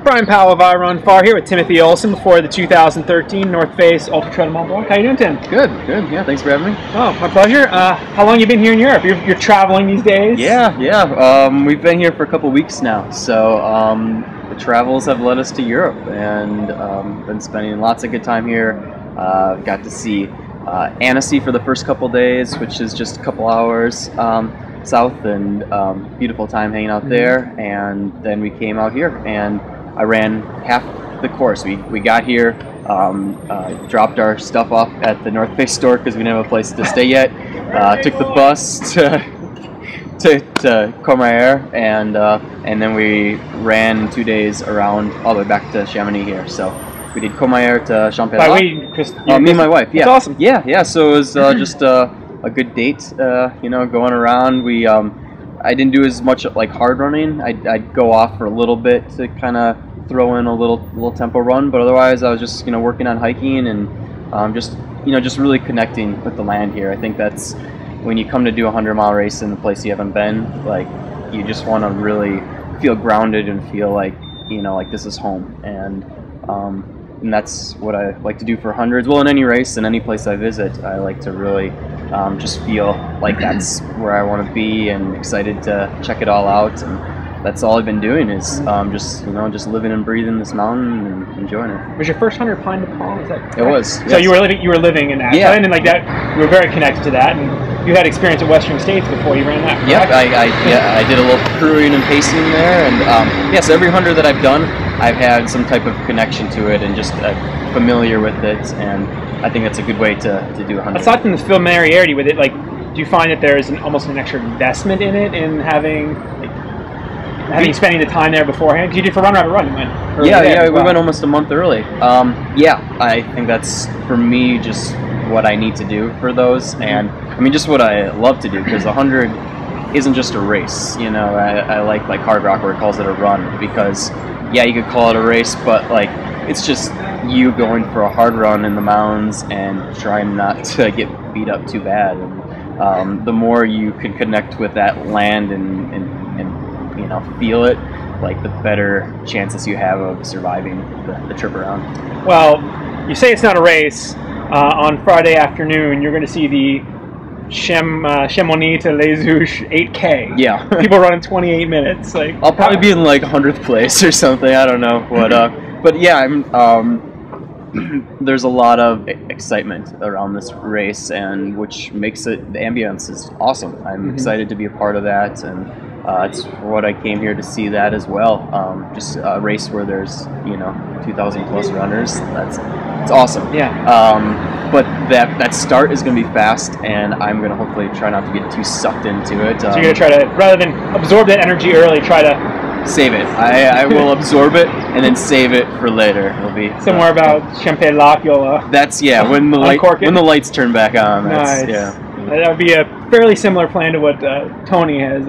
Brian Powell of I Run Far here with Timothy Olson before the 2013 North Face Ultra Trail Mont-Blanc. How you doing, Tim? Good. Yeah, thanks for having me. Oh, my pleasure. How long you been here in Europe? You're traveling these days? Yeah. We've been here for a couple weeks now, so the travels have led us to Europe, and been spending lots of good time here. Got to see Annecy for the first couple days, which is just a couple hours south, and beautiful time hanging out there. And then we came out here, and I ran half the course. We got here, dropped our stuff off at the North Face store because we didn't have a place to stay yet. Took the bus to Courmayeur, and then we ran 2 days around all the way back to Chamonix here. So we did Courmayeur to Champs-Élysées. Me and my wife. Yeah, that's awesome. Yeah. So it was just a good date. Going around. I didn't do as much like hard running. I'd go off for a little bit to kind of throw in a little tempo run, but otherwise I was just working on hiking and just really connecting with the land here. I think that's when you come to do a 100-mile race in a place you haven't been, like you just want to really feel grounded and feel like like this is home, and that's what I like to do for hundreds. Well, in any race, in any place I visit, I like to really just feel like that's where I want to be and excited to check it all out. And that's all I've been doing is just living and breathing this mountain and enjoying it. Was your first 100 Pine de Paul? Is that correct? It was. So yes. you were living in that, yeah, and like that, you were very connected to that, and you had experience at Western States before you ran that. Correct? Yep. I did a little crewing and pacing there, and so every 100 that I've done, I've had some type of connection to it and just familiar with it, and I think that's a good way to do 100. Aside from the familiarity with it, like, do you find that there's almost an extra investment in it, in spending the time there beforehand? Because you did for Run Rabbit Run, you went early. We went almost a month early. I think that's for me just what I need to do for those, and I mean just what I love to do, because 100 isn't just a race. I like Hard Rock where it calls it a run, because you could call it a race, but like it's just you going for a hard run in the mountains and trying not to get beat up too bad. And the more you can connect with that land and feel it, like the better chances you have of surviving the trip around. Well, you say it's not a race. On Friday afternoon, you're going to see the Chamonix to Les Houches 8K. Yeah. People running 28 minutes. Like, I'll probably be in like 100th place or something. I don't know. But yeah, there's a lot of excitement around this race, and which makes it, the ambience is awesome. I'm excited to be a part of that, and it's what I came here to see that as well. Just a race where there's 2,000 plus runners. It's awesome. Yeah. But that start is going to be fast, and I'm going to hopefully try not to get too sucked into it. So you're going to try to, rather than absorb that energy early, try to save it. I will absorb it and then save it for later. It'll be somewhere about Champs-Élysées. You'll that's when the lights turn back on. Nice. Yeah. That would be a fairly similar plan to what Tony has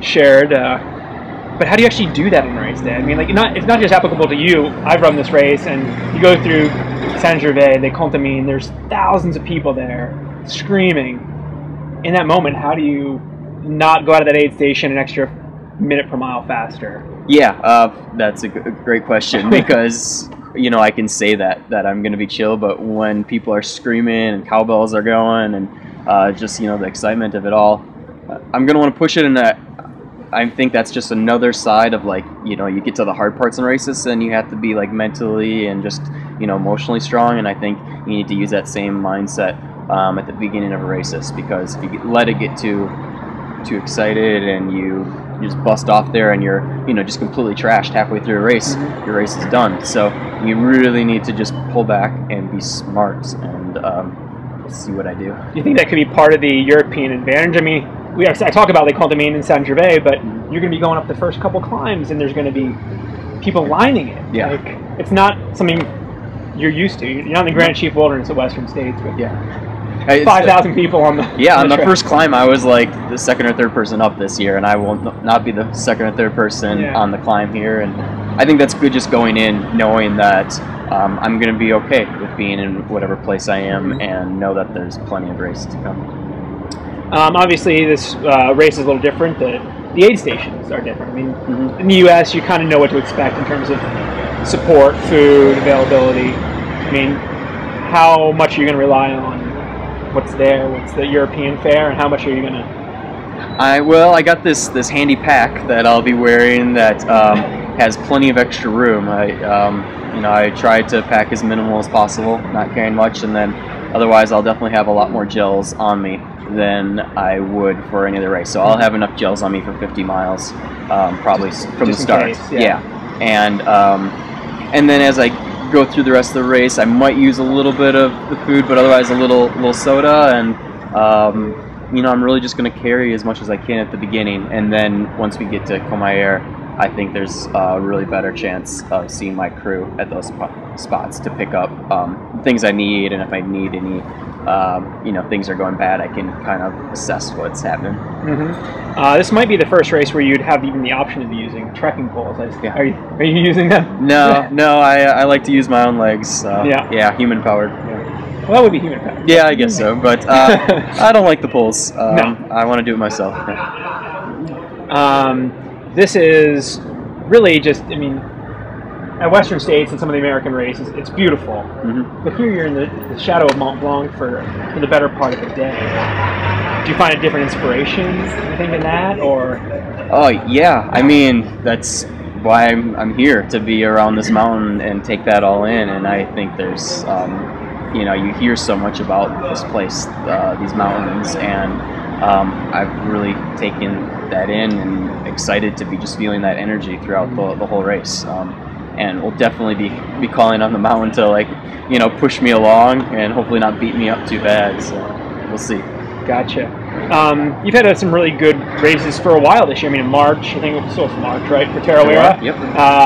shared. But how do you actually do that in a race day? I mean, like, it's not just applicable to you. I've run this race, and you go through Saint-Gervais, Les Contamines, there's thousands of people there screaming. In that moment, how do you not go out of that aid station an extra minute per mile faster? Yeah, that's a great question, because I can say that I'm going to be chill, but when people are screaming and cowbells are going and just the excitement of it all, I'm going to want to push it, and I think that's just another side of you get to the hard parts in races, and you have to be mentally and just emotionally strong, and I think you need to use that same mindset at the beginning of a races, because if you let it get too excited and you just bust off there and you're just completely trashed halfway through a race, your race is done. So you really need to just pull back and be smart and see what I do. Do you think that could be part of the European advantage? I mean, I talk about Les Contamines and Saint-Gervais, but you're going to be going up the first couple climbs, and there's going to be people lining it. Yeah. Like, it's not something you're used to. You're not in the Grand Chief Wilderness of Western States, but 5,000 people on the on the first climb. I was like the second or third person up this year, and I will not be the second or third person on the climb here. And I think that's good, just going in knowing that I'm going to be okay with being in whatever place I am, and know that there's plenty of race to come. Obviously, this race is a little different. The the aid stations are different. I mean, in the U.S., you kind of know what to expect in terms of support, food, availability. I mean, how much are you going to rely on what's there, what's the European fare, and how much are you going to... I got this handy pack that I'll be wearing that has plenty of extra room. I try to pack as minimal as possible, not carrying much, and then otherwise I'll definitely have a lot more gels on me than I would for any other race. So I'll have enough gels on me for 50 miles, probably from the start. Case, yeah. And then as I go through the rest of the race, I might use a little bit of the food, but otherwise a little soda, and I'm really just going to carry as much as I can at the beginning, and then once we get to Courmayeur, I think there's a really better chance of seeing my crew at those spots to pick up things I need, and if I need any, things are going bad, I can kind of assess what's happening. This might be the first race where you'd have even the option of using trekking poles. Yeah. Are you using them? No, I like to use my own legs. Yeah, human powered. Yeah. Well, that would be human powered. Yeah, I guess so, but I don't like the poles. No. I want to do it myself. This is really just, I mean, at Western States and some of the American races, it's beautiful. But here you're in the shadow of Mont-Blanc for the better part of the day. Do you find a different inspiration, you think, in that, or? Oh, yeah. I mean, that's why I'm here, to be around this mountain and take that all in. And I think there's, you hear so much about this place, these mountains, and I've really taken that in and excited to be just feeling that energy throughout the whole race. And we'll definitely be calling on the mountain to push me along and hopefully not beat me up too bad. So we'll see. Gotcha. You've had some really good races for a while this year. I mean, in March, I think it was March, right, for Tarawera? Yep.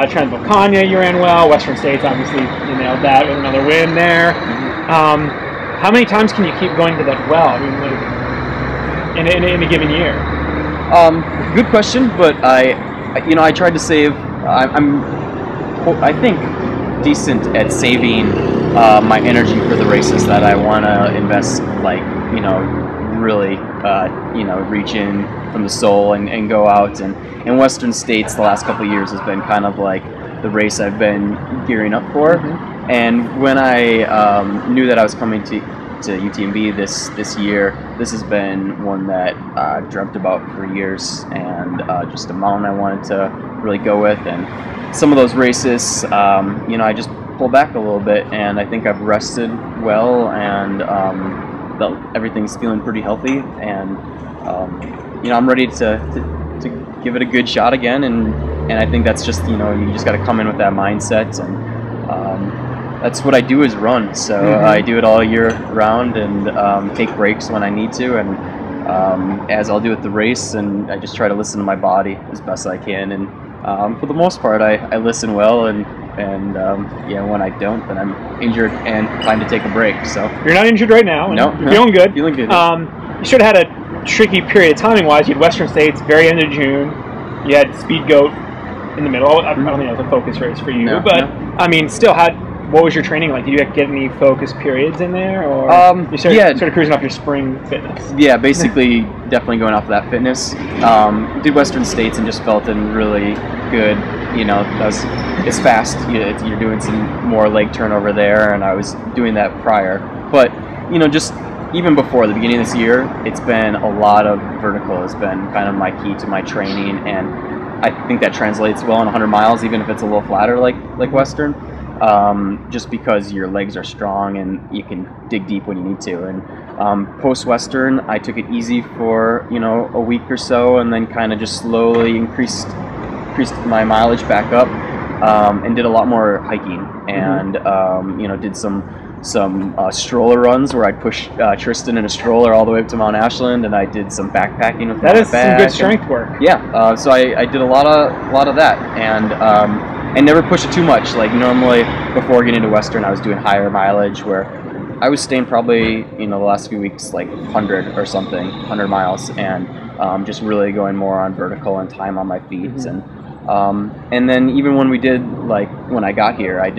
Transvolcania, you ran well. Western States, obviously, you nailed that with another win there. How many times can you keep going to that well? I mean, in a given year? Good question, but I tried to save. I think decent at saving my energy for the races that I want to invest, really, reach in from the soul and go out. And Western States the last couple of years has been kind of like the race I've been gearing up for. And when I knew that I was coming to UTMB this year, this has been one that I dreamt about for years, and just a mountain I wanted to really go with. And some of those races, I just pull back a little bit, and I think I've rested well, and everything's feeling pretty healthy, and I'm ready to give it a good shot again. And I think that's just you just got to come in with that mindset, and that's what I do is run. So I do it all year round, and take breaks when I need to, and as I'll do at the race, and I just try to listen to my body as best I can. And for the most part, I listen well, and when I don't, then I'm injured and time to take a break. So you're not injured right now. No, you're feeling good. Feeling good. You should have had a tricky period of timing-wise. You had Western States very end of June. You had Speed Goat in the middle. I don't think that was a focus race for you, I mean, still had. What was your training like? Did you get any focus periods in there, or you sort of cruising off your spring fitness? Yeah, basically, definitely going off of that fitness. Did Western States and just felt in really good. It's fast. You're doing some more leg turnover there, and I was doing that prior. But just even before the beginning of this year, it's been a lot of vertical. Has been kind of my key to my training, and I think that translates well in 100 miles, even if it's a little flatter like Western. Just because your legs are strong and you can dig deep when you need to. And post-Western, I took it easy for a week or so, and then kind of just slowly increased my mileage back up, and did a lot more hiking, and did some stroller runs where I'd push Tristan in a stroller all the way up to Mount Ashland, and I did some backpacking with that. Is some good strength work. Yeah, so I did a lot of that, and never push it too much. Like normally before getting into Western, I was doing higher mileage where I was staying probably the last few weeks like 100 or something, 100 miles, and just really going more on vertical and time on my feet. And then even when we did, like when I got here, I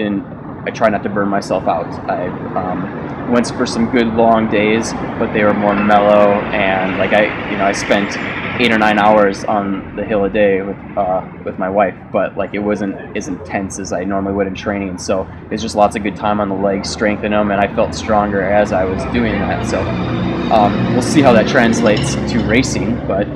try not to burn myself out. I went for some good long days, but they were more mellow, and like I spent 8 or 9 hours on the hill a day with my wife, but like it wasn't as intense as I normally would in training, and so it's just lots of good time on the legs, strengthening them, and I felt stronger as I was doing that. So we'll see how that translates to racing, but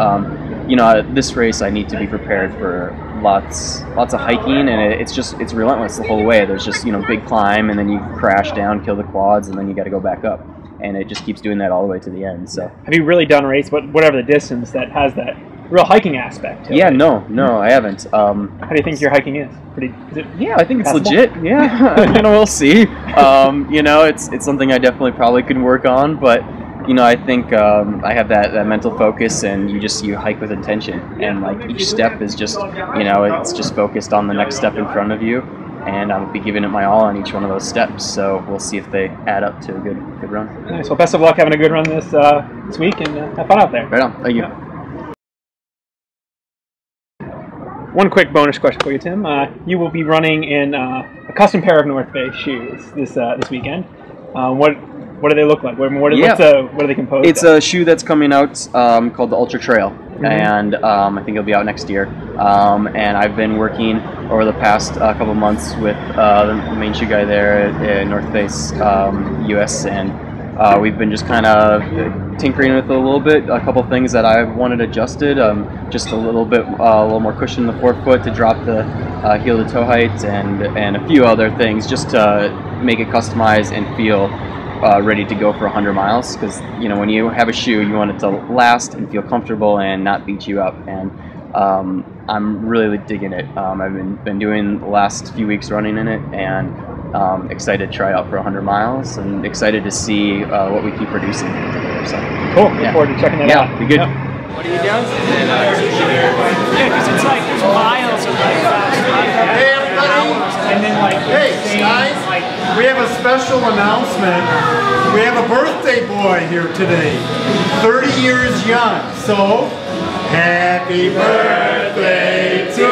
you know, this race I need to be prepared for lots of hiking, and it's relentless the whole way. There's just, you know, big climb, and then you crash down, kill the quads, and then you got to go back up, and it just keeps doing that all the way to the end. So have you really done a race, whatever the distance, that has that real hiking aspect to it? Yeah, no, I haven't. How do you think your hiking is? Yeah, I think it's passable? legit. Yeah, you know, we'll see. You know, it's something I definitely probably could work on, but you know, I think I have that mental focus, and you hike with intention, and like each step is just, you know, it's just focused on the next step in front of you, and I'll be giving it my all on each one of those steps. So we'll see if they add up to a good run. Nice. Well, best of luck having a good run this week, and have fun out there. Right on. Thank you. Yeah. One quick bonus question for you, Tim. You will be running in a custom pair of North Face shoes this weekend. What do they look like? What are they composed It's of? a shoe that's coming out called the Ultra Trail, and I think it'll be out next year. And I've been working over the past couple months with the main shoe guy there at North Face US, and we've been just kind of tinkering with it a little bit. A couple things that I wanted adjusted, just a little more cushion in the forefoot to drop the heel to toe height, and a few other things just to make it customized and feel ready to go for 100 miles, because you know, when you have a shoe, you want it to last and feel comfortable and not beat you up, and I'm really digging it. I've been doing the last few weeks running in it, and excited to try out for 100 miles, and excited to see what we keep producing together. So cool. Look forward to checking that out. Yeah, be good. Yeah. What are you doing? Yeah, because it's like there's miles of like Hey everybody! and then like Hey guys! We have a special announcement. We have a birthday boy here today. 30 years young. So, happy birthday to